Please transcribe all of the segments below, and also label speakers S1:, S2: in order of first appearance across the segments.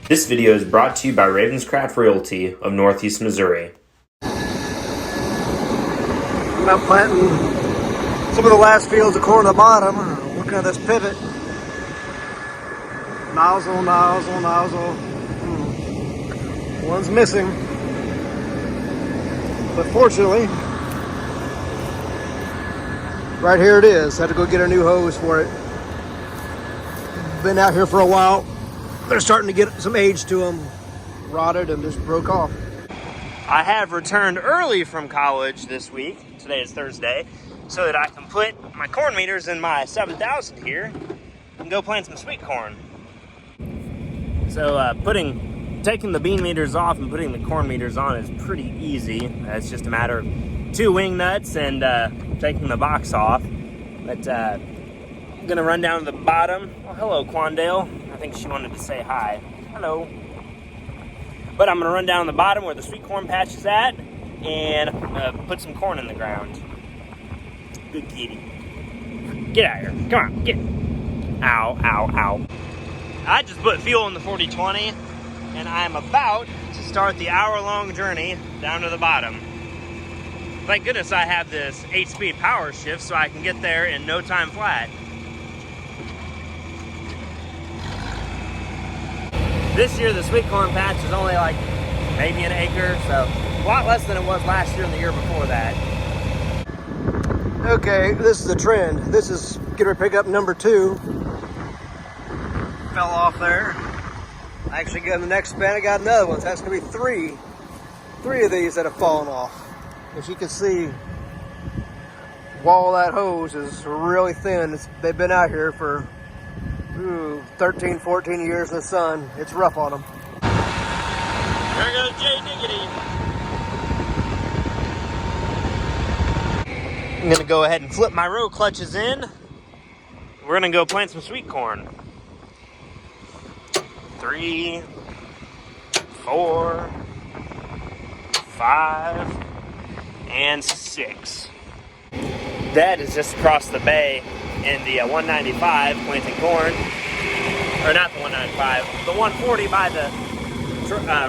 S1: This video is brought to you by Ravenscraft Realty of Northeast Missouri.
S2: I'm out planting some of the last fields of corn at the bottom. Looking at this pivot. Nozzle. One's missing. But fortunately, right here it is. Had to go get a new hose for it. Been out here for a while. They're starting to get some age to them. Rotted and just broke off.
S1: I have returned early from college this week. Today is Thursday, so that I can put my corn meters in my 7,000 here and go plant some sweet corn. So taking the bean meters off and putting the corn meters on is pretty easy. It's just a matter of 2 wing nuts and taking the box off. But I'm gonna run down to the bottom. Oh, hello, Quandale. I think she wanted to say hi. Hello. But I'm gonna run down the bottom where the sweet corn patch is at and put some corn in the ground. Good kitty. Get out of here. Come on, get. Ow. I just put fuel in the 4020 and I'm about to start the hour-long journey down to the bottom. Thank goodness I have this 8-speed power shift so I can get there in no time flat. This year, the sweet corn patch is only like maybe an acre, so a lot less than it was last year and the year before that.
S2: Okay, this is the trend. This is gonna pick up number 2. Fell off there. I actually got in the next span, I got another one. So that's gonna be three of these that have fallen off. As you can see, wall of that hose is really thin. They've been out here for 13, 14 years in the sun. It's rough on them.
S1: There goes Jay Diggity. I'm gonna go ahead and flip my row clutches in. We're gonna go plant some sweet corn. 3, 4, 5, and 6. Dad is just across the bay in the 195 planting corn. Or not the 195, the 140 by the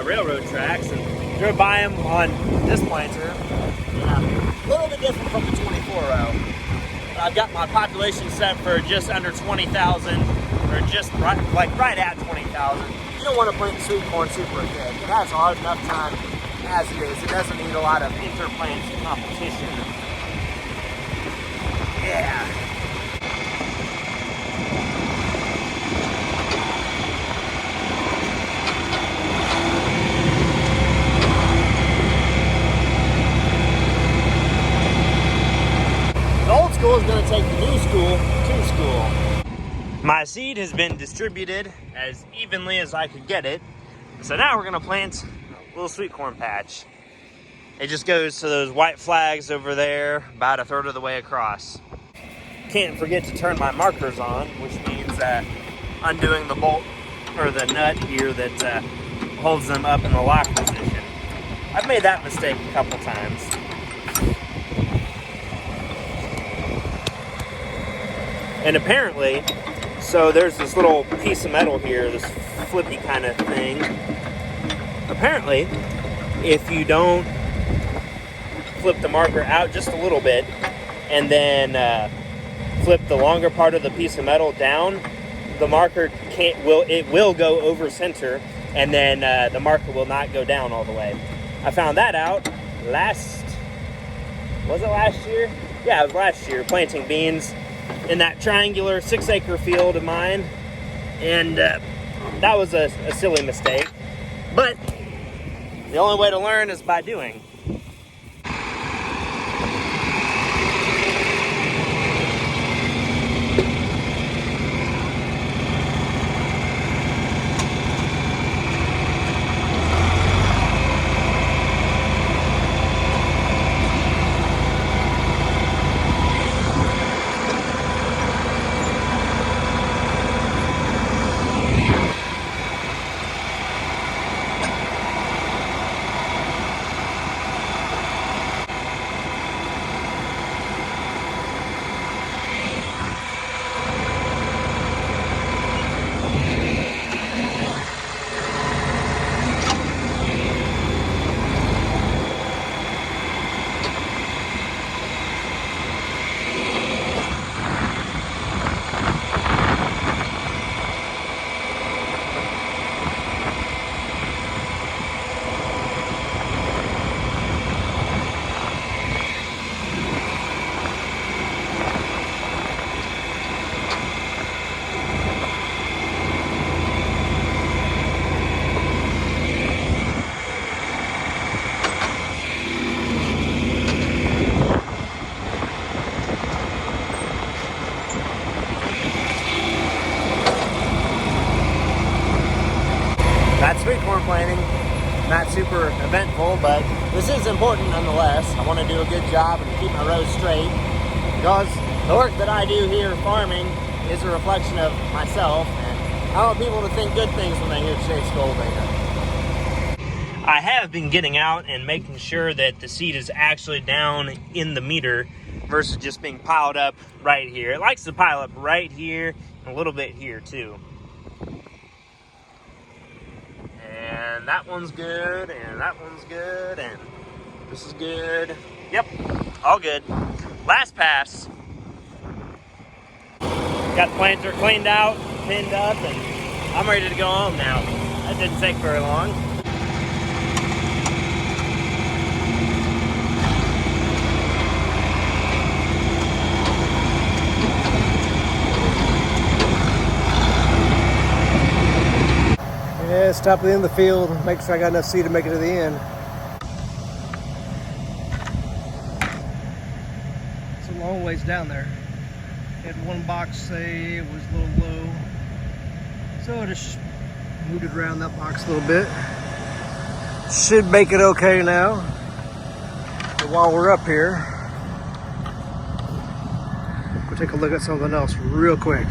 S1: railroad tracks, and drove by him on this planter. A little bit different from the 24 row. I've got my population set for just under 20,000, or just right at 20,000. You don't want to plant sweet corn super quick. It has a hard enough time as it is. It doesn't need a lot of interplant competition. Yeah. The old school is going to take the new school to school. My seed has been distributed as evenly as I could get it. So now we're going to plant a little sweet corn patch. It just goes to those white flags over there, about a third of the way across. Can't forget to turn my markers on, which means undoing the bolt or the nut here that holds them up in the lock position. I've made that mistake a couple times. And apparently, so there's this little piece of metal here, this flippy kind of thing. Apparently, if you don't flip the marker out just a little bit and then flip the longer part of the piece of metal down, the marker will go over center, and then the marker will not go down all the way. I found that out was it last year? Yeah, it was last year, planting beans in that triangular 6-acre field of mine, and that was a silly mistake, but the only way to learn is by doing. super eventful, but this is important nonetheless. I want to do a good job and keep my rows straight, because the work that I do here farming is a reflection of myself, and I want people to think good things when they hear Chase Goldacre. I have been getting out and making sure that the seed is actually down in the meter versus just being piled up right here. It likes to pile up right here and a little bit here too. And that one's good, and that one's good, and this is good. Yep, all good. Last pass. Got the planter cleaned out, pinned up, and I'm ready to go home now. That didn't take very long.
S2: Yeah, stop at the end of the field, make sure I got enough seed to make it to the end. It's a long ways down there. Had one box say it was a little low, so I just moved it around that box a little bit. Should make it okay now. But while we're up here, we'll take a look at something else real quick.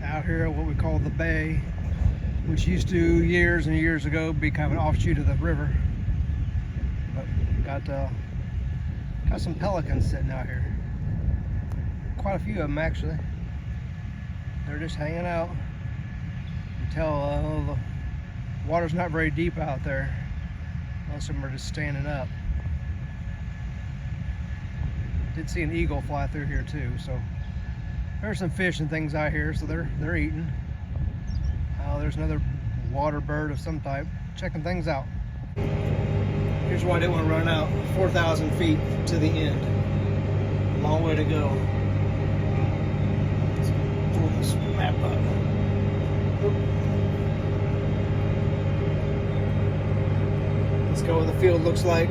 S2: Out here at what we call the bay, which used to years and years ago be kind of an offshoot of the river. But got some pelicans sitting out here. Quite a few of them actually. They're just hanging out. You can tell the water's not very deep out there. Most of them are just standing up. Did see an eagle fly through here too, so there's some fish and things out here, so they're eating. There's another water bird of some type checking things out. Here's why I didn't want to run out. 4,000 feet to the end. Long way to go. Let's pull this map up. Oop. Let's go where the field looks like.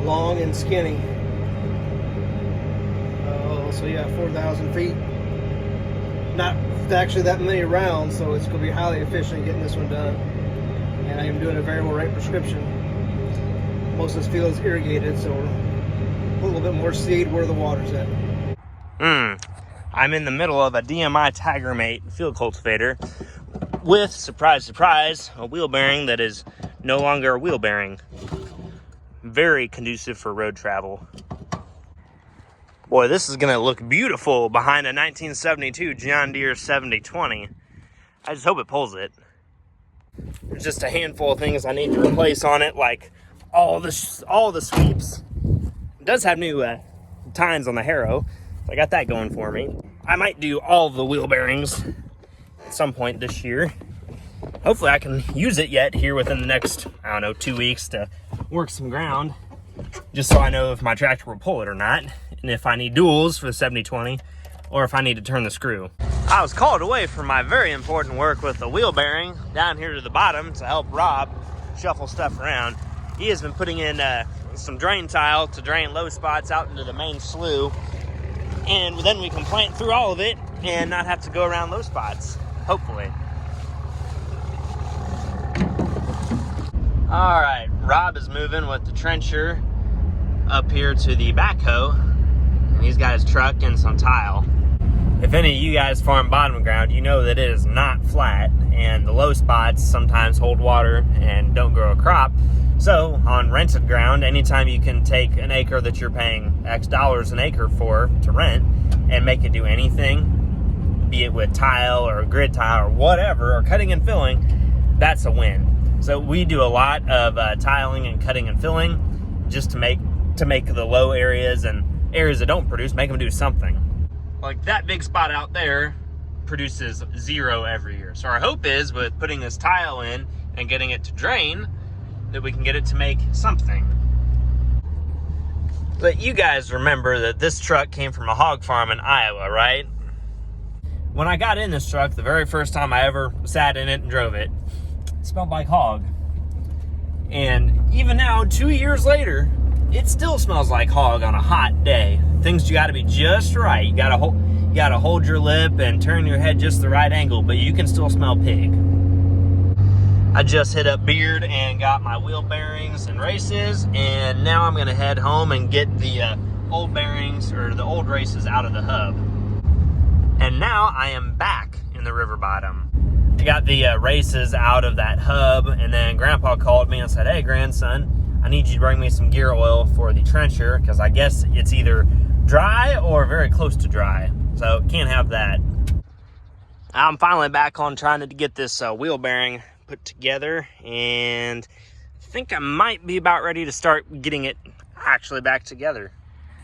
S2: Long and skinny. So yeah, 4,000 feet. Not actually that many rounds, so it's going to be highly efficient getting this one done. And I am doing a variable rate prescription. Most of this field is irrigated, so we'll put a little bit more seed where the water's at.
S1: I'm in the middle of a DMI Tiger Mate field cultivator with, surprise, surprise, a wheel bearing that is no longer a wheel bearing. Very conducive for road travel. Boy, this is going to look beautiful behind a 1972 John Deere 7020. I just hope it pulls it. There's just a handful of things I need to replace on it, like all the sweeps. It does have new tines on the harrow, so I got that going for me. I might do all the wheel bearings at some point this year. Hopefully I can use it yet here within the next, 2 weeks to work some ground, just so I know if my tractor will pull it or not, and if I need duals for the 7020, or if I need to turn the screw. I was called away from my very important work with the wheel bearing down here to the bottom to help Rob shuffle stuff around. He has been putting in some drain tile to drain low spots out into the main slough, and then we can plant through all of it and not have to go around low spots, hopefully. All right, Rob is moving with the trencher up here to the backhoe, and he's got his truck and some tile. If any of you guys farm bottom ground, you know that it is not flat, and the low spots sometimes hold water and don't grow a crop. So on rented ground, anytime you can take an acre that you're paying X dollars an acre for to rent and make it do anything, be it with tile or grid tile or whatever, or cutting and filling, that's a win. So we do a lot of tiling and cutting and filling just to make the low areas and areas that don't produce, make them do something. Like that big spot out there produces 0 every year. So our hope is with putting this tile in and getting it to drain, that we can get it to make something. But you guys remember that this truck came from a hog farm in Iowa, right? When I got in this truck, the very first time I ever sat in it and drove it, it smelled like hog. And even now, 2 years later, it still smells like hog on a hot day. Things you gotta be just right. You gotta hold your lip and turn your head just the right angle, but you can still smell pig. I just hit up Beard and got my wheel bearings and races, and now I'm gonna head home and get the old bearings, or the old races, out of the hub. And now I am back in the river bottom. I got the races out of that hub, and then Grandpa called me and said, "Hey grandson, I need you to bring me some gear oil for the trencher, because I guess it's either dry or very close to dry, so can't have that." I'm finally back on trying to get this wheel bearing put together, and I think I might be about ready to start getting it actually back together.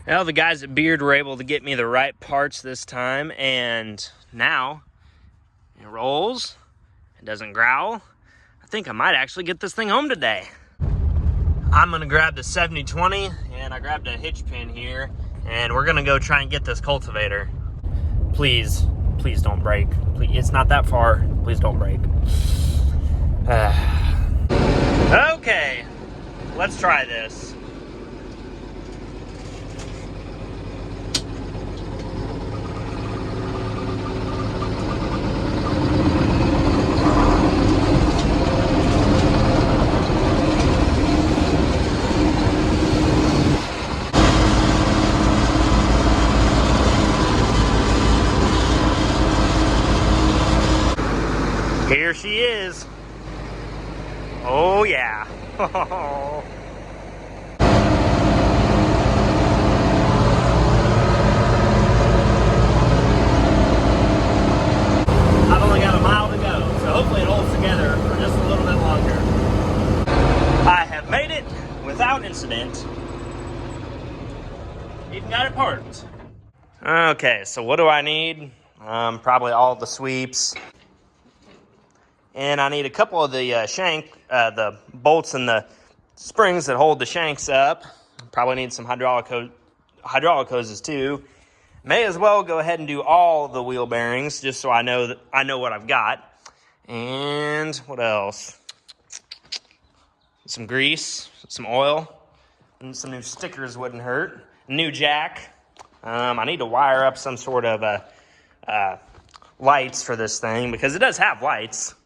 S1: Well, the guys at Beard were able to get me the right parts this time, and now it rolls, it doesn't growl. I think I might actually get this thing home today. I'm gonna grab the 7020, and I grabbed a hitch pin here, and we're gonna go try and get this cultivator. Please don't break. Please, it's not that far. Please don't break. Okay, let's try this. Here she is. Oh yeah. I've only got a mile to go, so hopefully it holds together for just a little bit longer. I have made it without incident. Even got it parked. Okay, so what do I need? Probably all the sweeps. And I need a couple of the the bolts and the springs that hold the shanks up. Probably need some hydraulic hoses too. May as well go ahead and do all the wheel bearings, just so I know what I've got. And what else? Some grease, some oil, and some new stickers wouldn't hurt. New jack. I need to wire up some sort of lights for this thing, because it does have lights.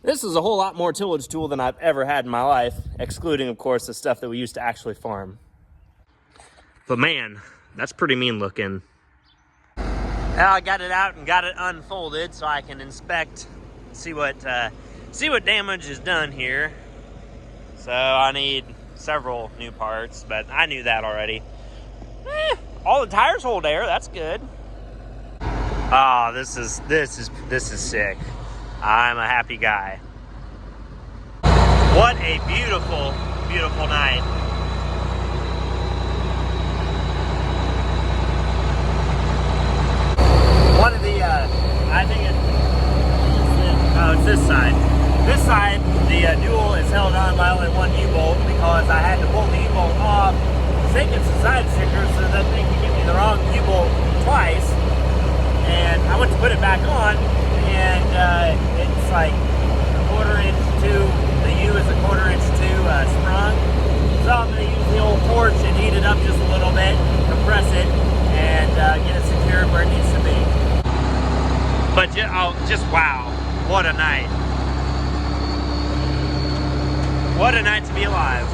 S1: This is a whole lot more tillage tool than I've ever had in my life, excluding, of course, the stuff that we used to actually farm. But man, that's pretty mean looking. Now I got it out and got it unfolded so I can inspect, see what damage is done here. So I need several new parts, but I knew that already. All the tires hold air, that's good. Ah, this is sick. I'm a happy guy. What a beautiful, beautiful night. One of the, I think it's this side. This side, the dual is held on by only one U-bolt, because I had to pull the U-bolt off, sink it some side stickers so that they could give me the wrong U-bolt twice. And I went to put it back on, and it's like a 1/4 inch to the U is a 1/4 inch to sprung. So I'm going to use the old torch and heat it up just a little bit, compress it, and get it secured where it needs to be. But just wow, what a night. What a night to be alive.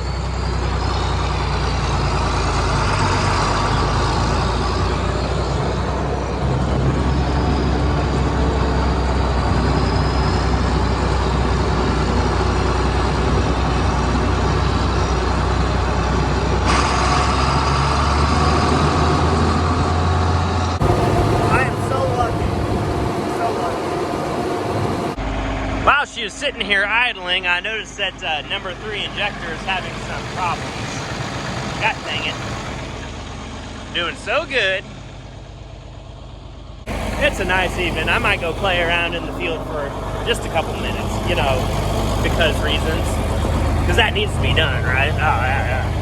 S1: While she was sitting here idling, I noticed that number 3 injector is having some problems. God dang it. Doing so good. It's a nice evening. I might go play around in the field for just a couple minutes, you know, because reasons. Because that needs to be done, right? Oh, yeah.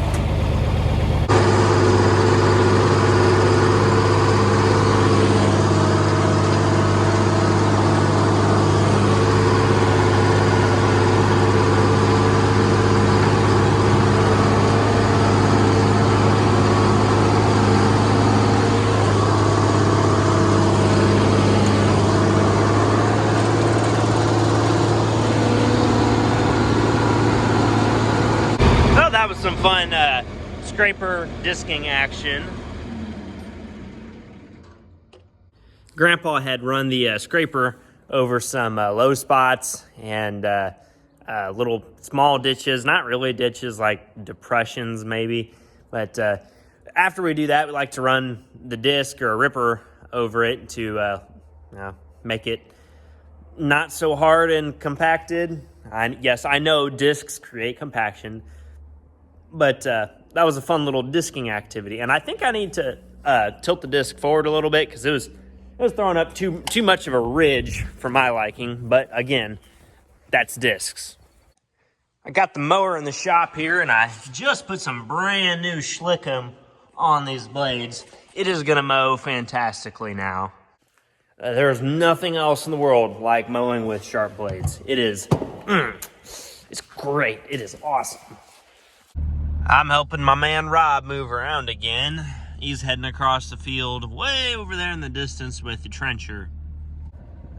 S1: some fun scraper disking action. Grandpa had run the scraper over some low spots and little small ditches, not really ditches, like depressions maybe. But after we do that, we like to run the disc or a ripper over it to make it not so hard and compacted. Yes, I know discs create compaction, but that was a fun little disking activity. And I think I need to tilt the disc forward a little bit because it was throwing up too much of a ridge for my liking. But again, that's discs. I got the mower in the shop here, and I just put some brand new Schlickum on these blades. It is gonna mow fantastically now. There's nothing else in the world like mowing with sharp blades. It is, it's great. It is awesome. I'm helping my man Rob move around again. He's heading across the field way over there in the distance with the trencher.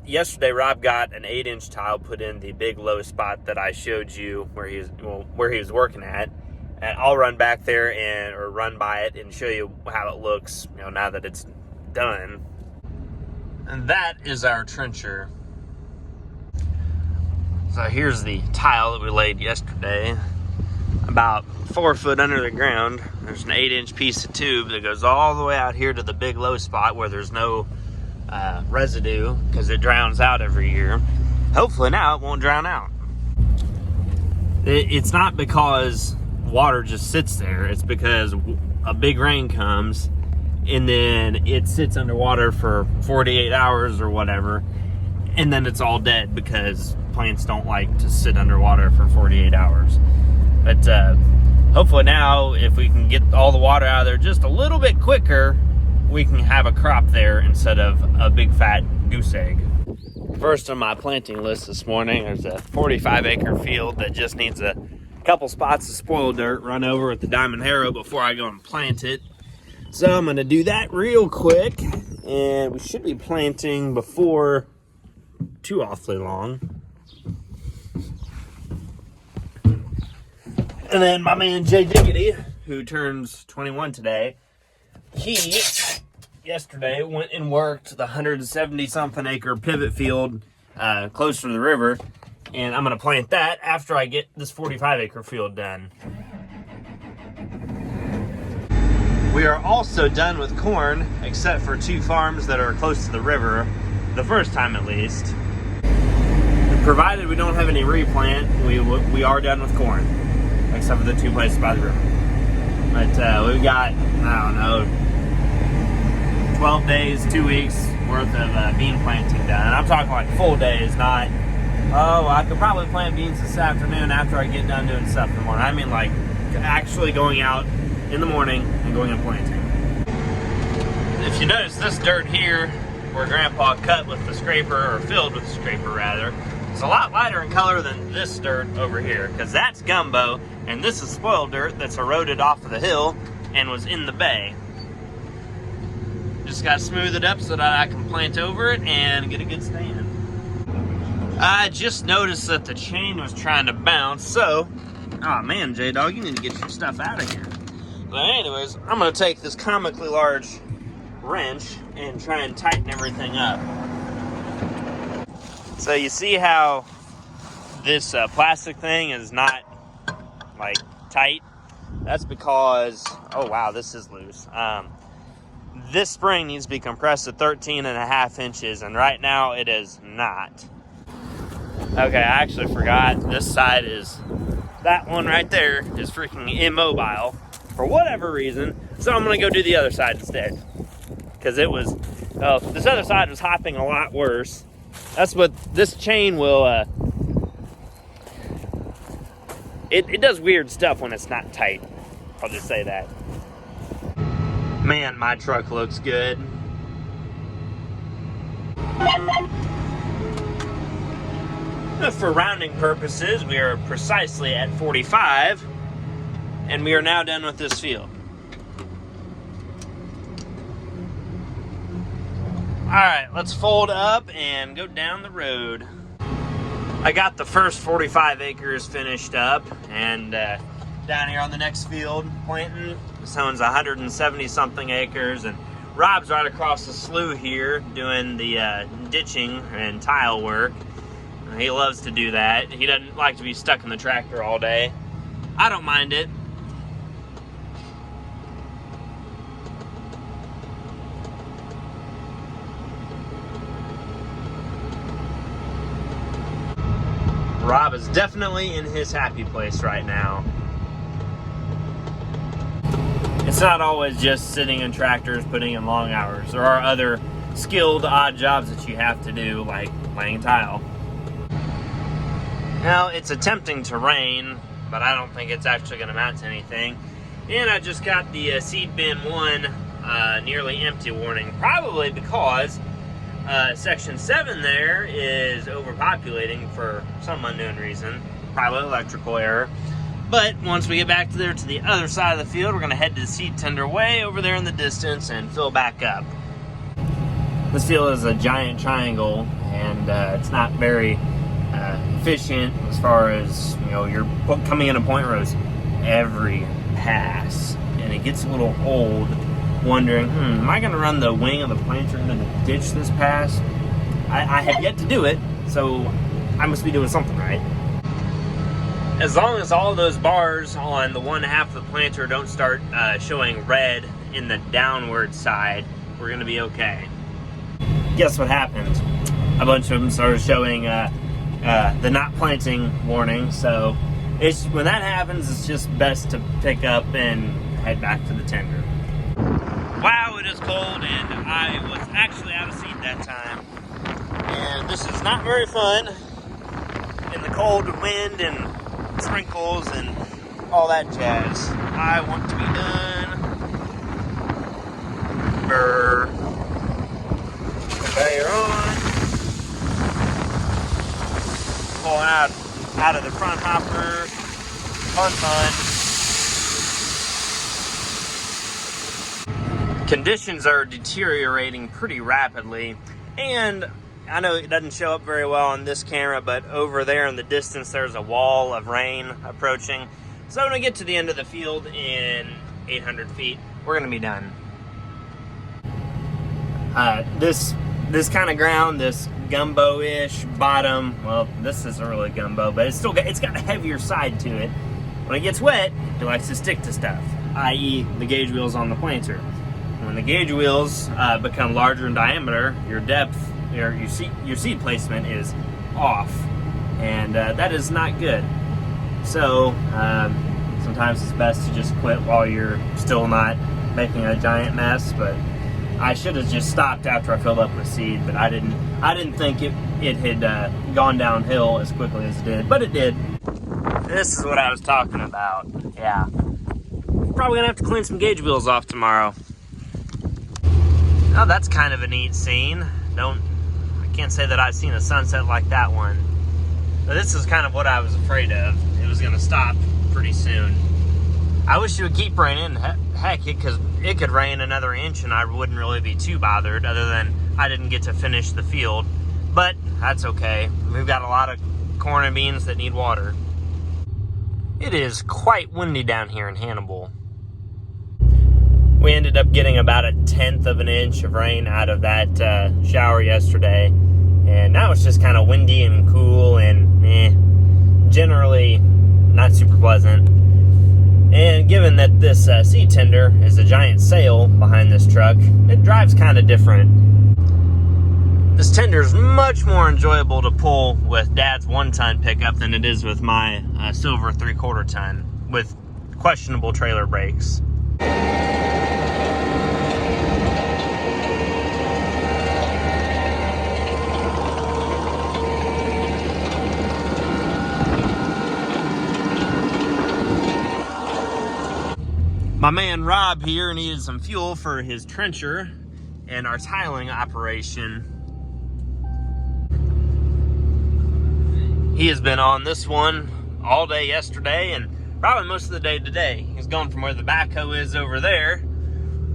S1: Yesterday, Rob got an 8-inch tile put in the big low spot that I showed you where he was working at. And I'll run back there or run by it and show you how it looks, now that it's done. And that is our trencher. So here's the tile that we laid yesterday. About 4 foot under the ground, there's an 8-inch piece of tube that goes all the way out here to the big low spot where there's no residue because it drowns out every year. Hopefully now it won't drown out. It's not because water just sits there. It's because a big rain comes and then it sits underwater for 48 hours or whatever, and then it's all dead because plants don't like to sit underwater for 48 hours. But hopefully now, if we can get all the water out of there just a little bit quicker, we can have a crop there instead of a big fat goose egg. First on my planting list this morning, there's a 45-acre field that just needs a couple spots of spoiled dirt run over with the diamond harrow before I go and plant it. So I'm gonna do that real quick, and we should be planting before too awfully long. And then my man Jay Diggity, who turns 21 today, he yesterday went and worked the 170-something acre pivot field close to the river, and I'm gonna plant that after I get this 45-acre field done. We are also done with corn, except for 2 farms that are close to the river, the first time at least. Provided we don't have any replant, we are done with corn, except for the 2 places by the river. But we've got, I don't know, 12 days, 2 weeks worth of bean planting done. And I'm talking like full days, not, oh, I could probably plant beans this afternoon after I get done doing stuff in the morning. I mean like actually going out in the morning and going and planting. If you notice this dirt here, where Grandpa cut with the scraper, or filled with the scraper rather, it's a lot lighter in color than this dirt over here, because that's gumbo, and this is spoiled dirt that's eroded off of the hill and was in the bay. Just gotta smooth it up so that I can plant over it and get a good stand. I just noticed that the chain was trying to bounce, so, oh man, J-Dog, you need to get your stuff out of here. But anyways, I'm gonna take this comically large wrench and try and tighten everything up. So you see how this plastic thing is not like tight? That's because, oh wow, this is loose. This spring needs to be compressed to 13.5 inches, and right now it is not. Okay, I actually forgot. This side is, that one right there is freaking immobile for whatever reason. So I'm gonna go do the other side instead. Because it was, this other side was hopping a lot worse. That's what this chain will, it does weird stuff when it's not tight. I'll just say that. Man, my truck looks good. For rounding purposes, we are precisely at 45, and we are now done with this field. All right, let's fold up and go down the road. I got the first 45 acres finished up, and down here on the next field planting. This owns 170 something acres, and Rob's right across the slough here doing the ditching and tile work. He loves to do that. He doesn't like to be stuck in the tractor all day. I don't mind it. Rob is definitely in his happy place right now. It's not always just sitting in tractors, putting in long hours. There are other skilled odd jobs that you have to do, like laying tile. Now, it's attempting to rain, but I don't think it's actually going to amount to anything. And I just got the seed bin 1 nearly empty warning, probably because Section 7 there is overpopulating for some unknown reason, probably electrical error. But once we get back to the other side of the field, we're going to head to the seed tender way over there in the distance and fill back up. This field is a giant triangle, and it's not very efficient as far as, you know, you're coming in a point rows every pass, and it gets a little old wondering, am I going to run the wing of the planter into the ditch this pass? I have yet to do it, so I must be doing something right. As long as all of those bars on the one half of the planter don't start showing red in the downward side, we're going to be okay. Guess what happened? A bunch of them started showing the not planting warning, so when that happens, it's just best to pick up and head back to the tender. Wow, it is cold, and I was actually out of seed that time. And this is not very fun in the cold wind and sprinkles and all that jazz. I want to be done. Brr. Conveyor on. Pulling out of the front hopper. Fun. Conditions are deteriorating pretty rapidly, and I know it doesn't show up very well on this camera, but over there in the distance there's a wall of rain approaching. So when we get to the end of the field in 800 feet, we're going to be done. This kind of ground, this gumbo-ish bottom, well, this isn't really gumbo, but it's got a heavier side to it. When it gets wet, it likes to stick to stuff, i.e. the gauge wheels on the planter. When the gauge wheels become larger in diameter, your depth, your seed placement is off, and that is not good. So sometimes it's best to just quit while you're still not making a giant mess. But I should have just stopped after I filled up with seed, but I didn't think it had gone downhill as quickly as it did, but it did. This is what I was talking about. Yeah, probably gonna have to clean some gauge wheels off tomorrow. Oh, that's kind of a neat scene. I can't say that I've seen a sunset like that one. But this is kind of what I was afraid of. It was going to stop pretty soon. I wish it would keep raining. Heck, it could rain another inch and I wouldn't really be too bothered, other than I didn't get to finish the field. But that's okay. We've got a lot of corn and beans that need water. It is quite windy down here in Hannibal. We ended up getting about 1/10 of an inch of rain out of that shower yesterday. And now it's just kind of windy and cool and generally not super pleasant. And given that this seed tender is a giant sail behind this truck, it drives kind of different. This tender is much more enjoyable to pull with Dad's 1-ton pickup than it is with my silver 3/4 ton with questionable trailer brakes. My man Rob here needed some fuel for his trencher and our tiling operation. He has been on this one all day yesterday and probably most of the day today. He's gone from where the backhoe is over there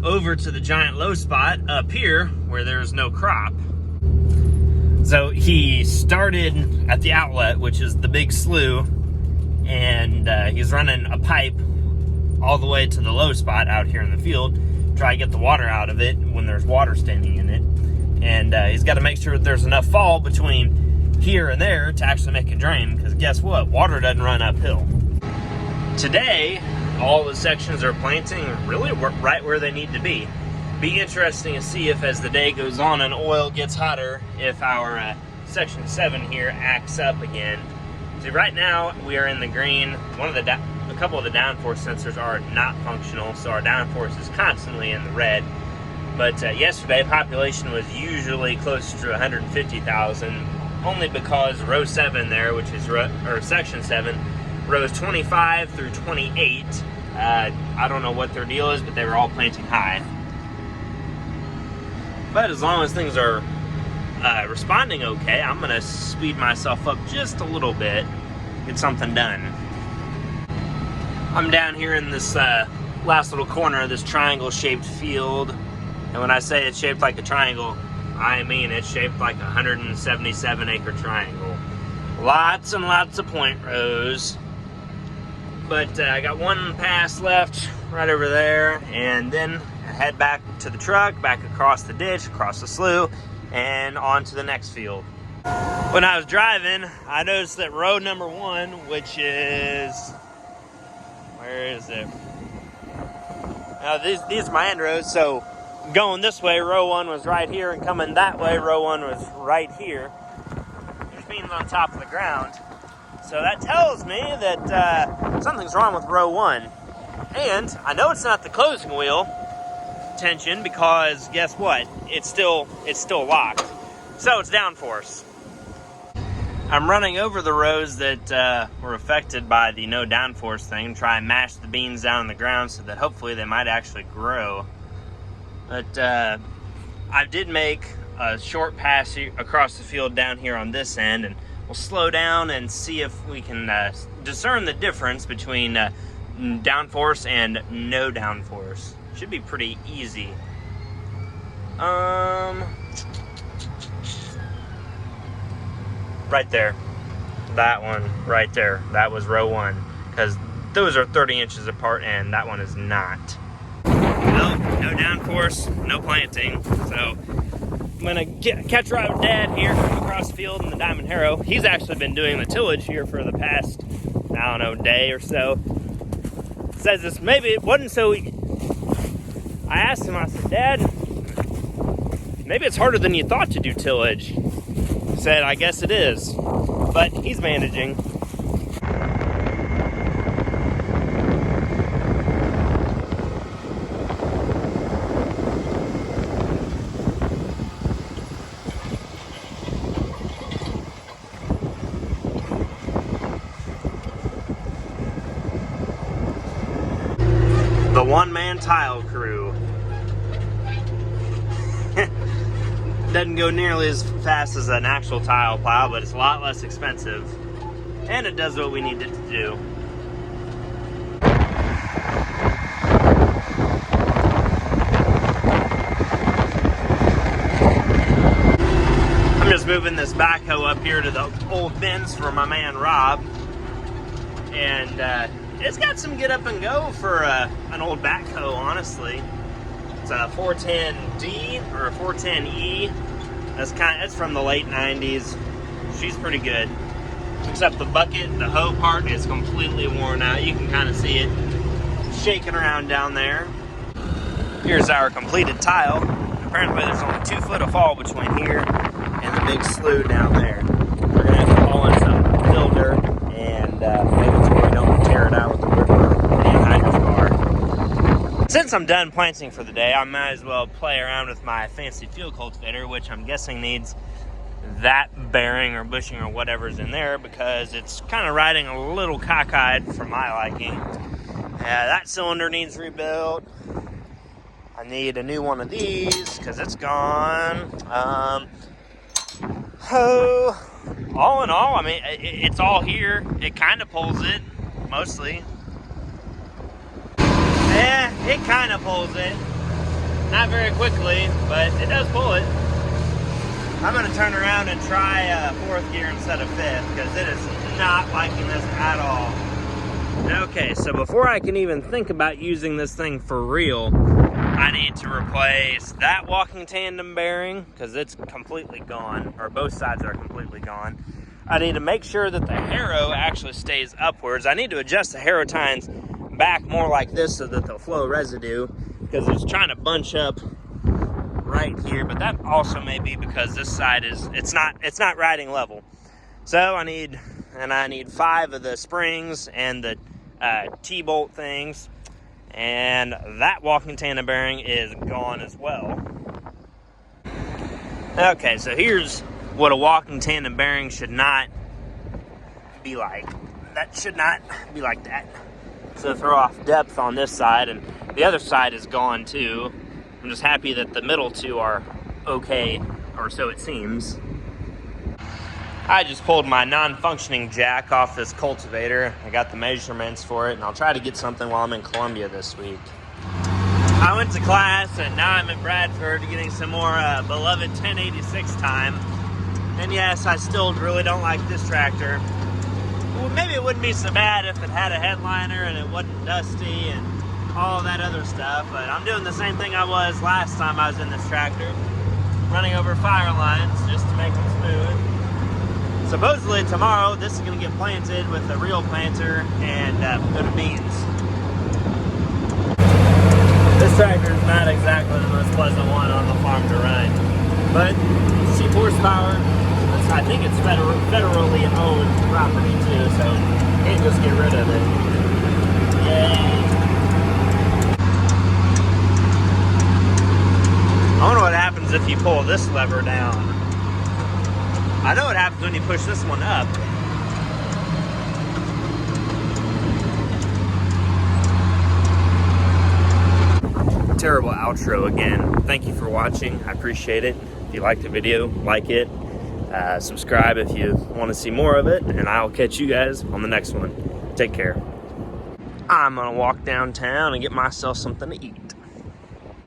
S1: over to the giant low spot up here where there's no crop. So he started at the outlet, which is the big slough, and he's running a pipe all the way to the low spot out here in the field, try to get the water out of it when there's water standing in it. And he's got to make sure that there's enough fall between here and there to actually make it drain, because guess what? Water doesn't run uphill. Today, all the sections are planting really right where they need to be. Be interesting to see if, as the day goes on and oil gets hotter, if our section 7 here acts up again. See, right now we are in the green. A couple of the downforce sensors are not functional, so our downforce is constantly in the red. But yesterday, population was usually close to 150,000, only because row 7 there, which is section 7, rows 25 through 28. I don't know what their deal is, but they were all planting high. But as long as things are responding okay, I'm gonna speed myself up just a little bit, get something done. I'm down here in this last little corner of this triangle-shaped field. And when I say it's shaped like a triangle, I mean it's shaped like a 177-acre triangle. Lots and lots of point rows. But I got one pass left right over there, and then I head back to the truck, back across the ditch, across the slough, and on to the next field. When I was driving, I noticed that row number 1, which is... where is it? Now these are my end rows, so going this way, row 1 was right here, and coming that way, row 1 was right here. There's beans on top of the ground. So that tells me that something's wrong with row 1. And I know it's not the closing wheel tension, because guess what? It's still locked. So it's downforce. I'm running over the rows that were affected by the no downforce thing, try and mash the beans down on the ground so that hopefully they might actually grow. But I did make a short pass across the field down here on this end, and we'll slow down and see if we can discern the difference between downforce and no downforce. Should be pretty easy. Right there. That one right there. That was row 1. Because those are 30 inches apart and that one is not. Well, no downforce, no planting. So I'm gonna catch a ride with Dad here across the field in the Diamond Harrow. He's actually been doing the tillage here for the past, I don't know, day or so. Says this, maybe it wasn't so easy. I asked him, I said, Dad, maybe it's harder than you thought to do tillage. He said, I guess it is, but he's managing. The one-man tile crew. Doesn't go nearly as fast as an actual tile plow, but it's a lot less expensive. And it does what we need it to do. I'm just moving this backhoe up here to the old bins for my man Rob. And it's got some get up and go for an old backhoe, honestly. It's a 410D or a 410E. That's from the late 90s. She's pretty good. Except the bucket, the hoe part is completely worn out. You can kind of see it shaking around down there. Here's our completed tile. Apparently there's only 2 foot of fall between here and the big slough down there. We're gonna have to haul in some fill dirt and make it so we don't tear it out with the ripper and hydro bar. Since I'm done planting for the day, I might as well play around with my fancy field cultivator, which I'm guessing needs that bearing or bushing or whatever's in there, because it's kind of riding a little cockeyed for my liking. That cylinder needs rebuilt. I need a new one of these because it's gone. All in all, I mean, it's all here. It kind of pulls it, mostly. Yeah, it kind of pulls it. Not very quickly, but it does pull it. I'm going to turn around and try 4th gear instead of 5th, because it is not liking this at all. Okay, so before I can even think about using this thing for real, I need to replace that walking tandem bearing because it's completely gone, or both sides are completely gone. I need to make sure that the harrow actually stays upwards. I need to adjust the harrow tines back more like this so that they'll flow residue, because it's trying to bunch up right here, but that also may be because this side it's not riding level. So I need 5 of the springs and the T-bolt things, and that walking tandem bearing is gone as well. Okay, so here's what a walking tandem bearing should not be like. That should not be like that. So throw off depth on this side, and the other side is gone too. I'm just happy that the middle two are okay, or so it seems. I just pulled my non-functioning jack off this cultivator. I got the measurements for it, and I'll try to get something while I'm in Columbia this week. I went to class, and now I'm in Bradford getting some more beloved 1086 time. And yes, I still really don't like this tractor. Well, maybe it wouldn't be so bad if it had a headliner and it wasn't dusty and all that other stuff, but I'm doing the same thing I was last time I was in this tractor, running over fire lines just to make them smooth. Supposedly tomorrow, this is going to get planted with a real planter and go to beans. This tractor is not exactly the most pleasant one on the farm to run, but cheap horsepower. I think it's federally owned property too, so you can't just get rid of it. Yay! I wonder what happens if you pull this lever down. I know what happens when you push this one up. Terrible outro again. Thank you for watching. I appreciate it. If you liked the video, like it. Subscribe if you want to see more of it, and I'll catch you guys on the next one. Take care. I'm gonna walk downtown and get myself something to eat.